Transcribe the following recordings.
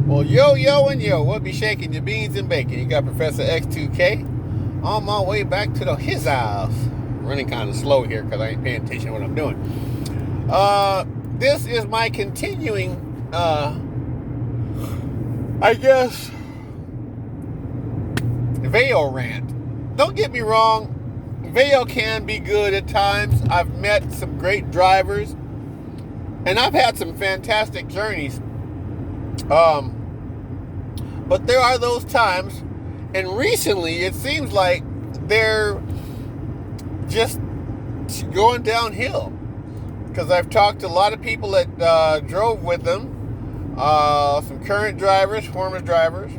Well, yo, and yo, we'll be shaking your beans and bacon. You got Professor X2K on my way back to his house. Running kind of slow here because I ain't paying attention to what I'm doing. This is my continuing, I guess, Veyo rant. Don't get me wrong, Veyo can be good at times. I've met some great drivers, and I've had some fantastic journeys. But there are those times, and recently it seems like they're just going downhill. Because I've talked to a lot of people that drove with them, some current drivers, former drivers,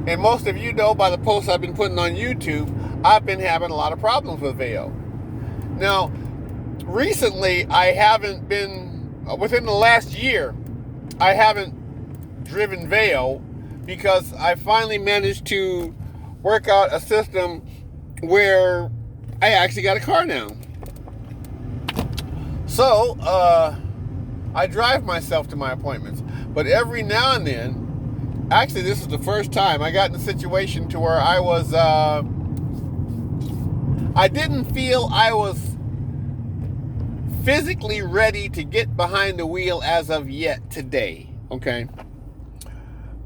and most of you know by the posts I've been putting on YouTube, I've been having a lot of problems with Veyo. Now, recently I haven't been, within the last year, I haven't driven Veyo because I finally managed to work out a system where I actually got a car now. So, I drive myself to my appointments. But every now and then, actually this is the first time I got in a situation to where I was, I didn't feel I was physically ready to get behind the wheel as of yet today, okay?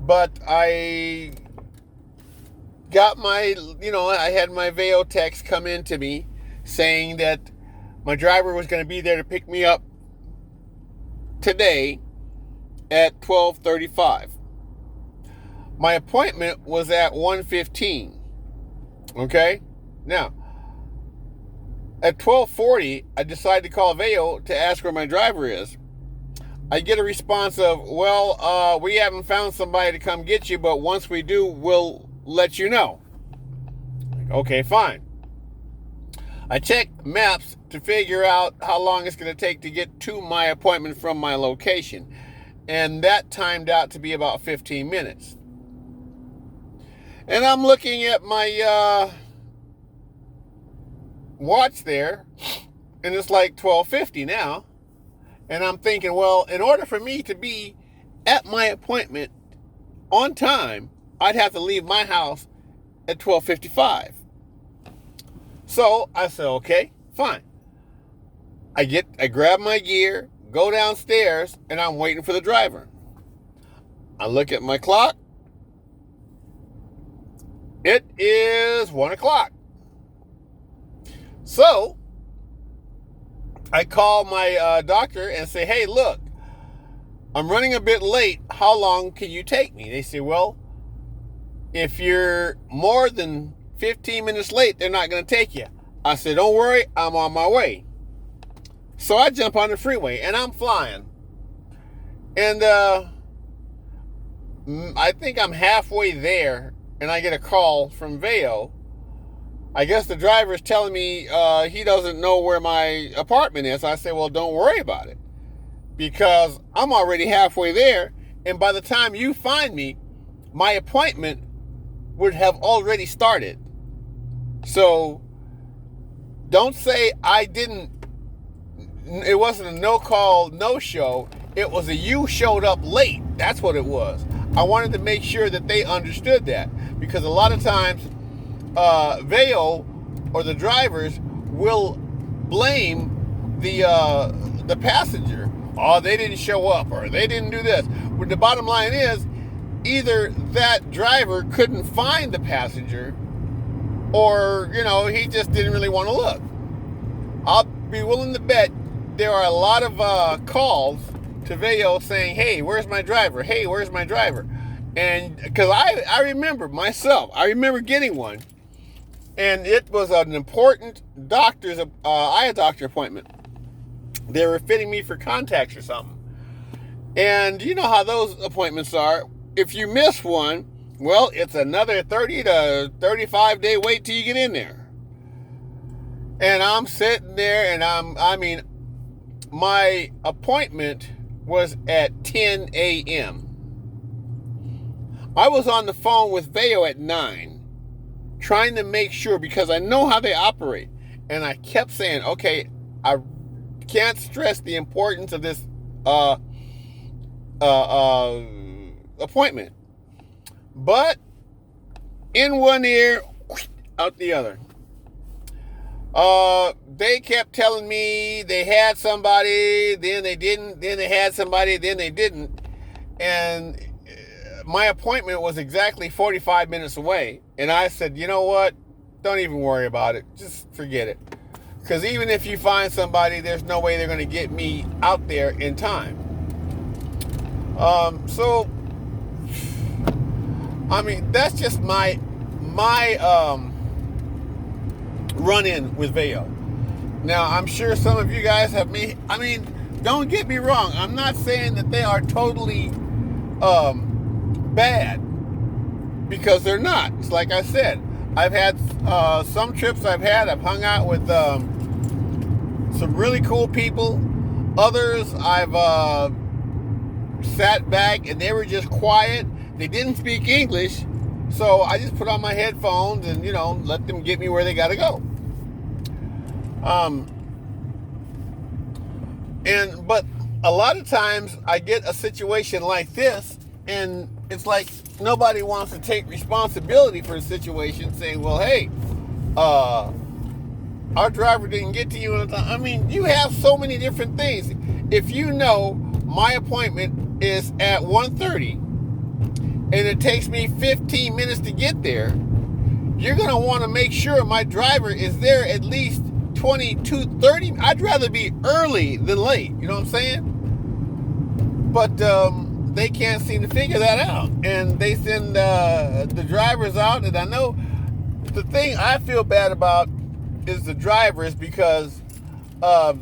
But I got my, I had my Veyo text come in to me saying that my driver was going to be there to pick me up today at 12:35. My appointment was at 1:15. Okay? Now, at 12:40, I decided to call Veyo to ask where my driver is. I get a response of, well, we haven't found somebody to come get you, but once we do, we'll let you know. Okay, fine. I check maps to figure out how long it's going to take to get to my appointment from my location. And that timed out to be about 15 minutes. And I'm looking at my watch there, and it's like 12:50 now. And I'm thinking, well, in order for me to be at my appointment on time, I'd have to leave my house at 12:55. So I said, okay, fine. I grab my gear, go downstairs, and I'm waiting for the driver. I look at my clock. It is 1 o'clock. So I call my doctor and say, hey, look, I'm running a bit late. How long can you take me? They say, well, if you're more than 15 minutes late, they're not going to take you. I said, don't worry, I'm on my way. So I jump on the freeway and I'm flying. And I think I'm halfway there and I get a call from Veyo. I guess the driver's telling me he doesn't know where my apartment is. I say, well, don't worry about it because I'm already halfway there. And by the time you find me, my appointment would have already started. So don't say it wasn't a no-call, no-show. It was a you showed up late. That's what it was. I wanted to make sure that they understood that because a lot of times Veyo or the drivers will blame the passenger. Oh, they didn't show up or they didn't do this. But the bottom line is either that driver couldn't find the passenger or, he just didn't really want to look. I'll be willing to bet there are a lot of calls to Veyo saying, hey, where's my driver? Hey, where's my driver? And because I remember myself, I remember getting one. And it was an important eye doctor appointment. They were fitting me for contacts or something. And you know how those appointments are. If you miss one, well, it's another 30 to 35 day wait till you get in there. And I'm sitting there and my appointment was at 10 a.m. I was on the phone with Veyo at 9. Trying to make sure because I know how they operate. And I kept saying, okay, I can't stress the importance of this appointment. But in one ear, out the other. They kept telling me they had somebody, then they didn't, then they had somebody, then they didn't. And my appointment was exactly 45 minutes away. And I said, you know what? Don't even worry about it. Just forget it. Because even if you find somebody, there's no way they're going to get me out there in time. So, I mean, that's just my run-in with Veyo. Now, I'm sure some of you guys have me. I mean, don't get me wrong. I'm not saying that they are totally bad, because they're not. It's like I said, I've had some trips I've hung out with some really cool people. Others I've sat back and they were just quiet. They didn't speak English, so I just put on my headphones and, you know, let them get me where they got to go. But a lot of times I get a situation like this, and it's like nobody wants to take responsibility for the situation, saying, well, hey, our driver didn't get to you in time. I mean, you have so many different things. If you know my appointment is at 1:30 and it takes me 15 minutes to get there, you're going to want to make sure my driver is there at least 20 to 30. I'd rather be early than late. You know what I'm saying? But they can't seem to figure that out. And they send the drivers out. And I know the thing I feel bad about is the drivers, because a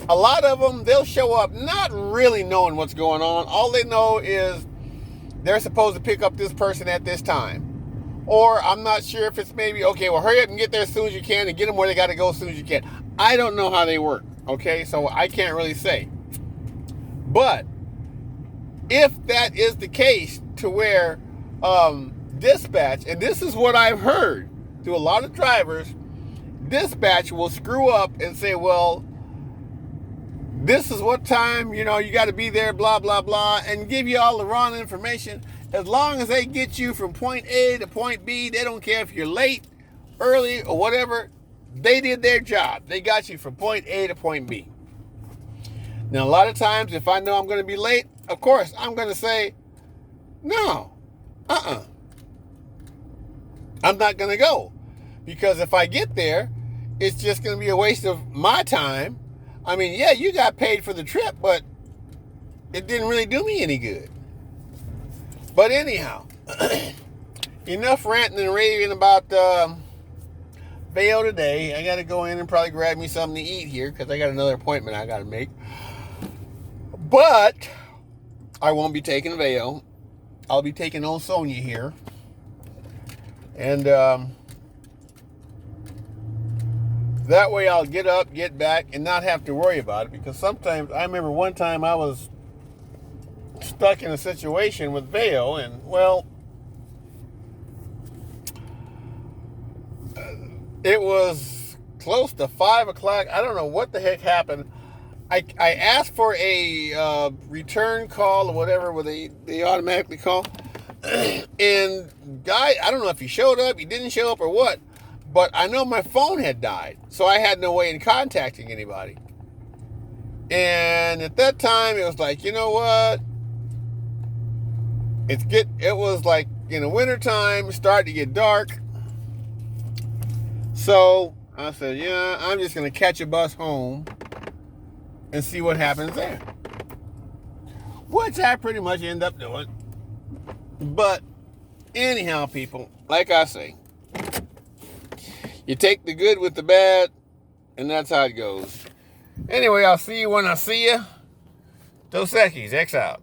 lot of them, they'll show up not really knowing what's going on. All they know is they're supposed to pick up this person at this time. Or I'm not sure if it's maybe, okay, well, hurry up and get there as soon as you can and get them where they got to go as soon as you can. I don't know how they work, okay? So I can't really say. But if that is the case, to where dispatch, and this is what I've heard through a lot of drivers, dispatch will screw up and say, well, this is what time, you know, you got to be there, blah, blah, blah, and give you all the wrong information. As long as they get you from point A to point B, they don't care if you're late, early, or whatever. They did their job. They got you from point A to point B. Now, a lot of times, if I know I'm going to be late, of course, I'm going to say, no, I'm not going to go. Because if I get there, it's just going to be a waste of my time. I mean, yeah, you got paid for the trip, but it didn't really do me any good. But anyhow, enough ranting and raving about Veyo today. I got to go in and probably grab me something to eat here, because I got another appointment I got to make. But I won't be taking Veyo. I'll be taking old Sonia here. And that way I'll get up, get back, and not have to worry about it. Because sometimes, I remember one time I was stuck in a situation with Veyo, and, well, it was close to 5 o'clock. I don't know what the heck happened. I asked for a return call or whatever, where they automatically call. And guy, I don't know if he showed up, he didn't show up, or what, but I know my phone had died, so I had no way in contacting anybody. And at that time, it was like, you know what? It was like in the wintertime, starting to get dark. So I said, yeah, I'm just going to catch a bus home and see what happens there. Which I pretty much end up doing. But anyhow, people, like I say, you take the good with the bad, and that's how it goes. Anyway, I'll see you when I see you. Dos Equis, X out.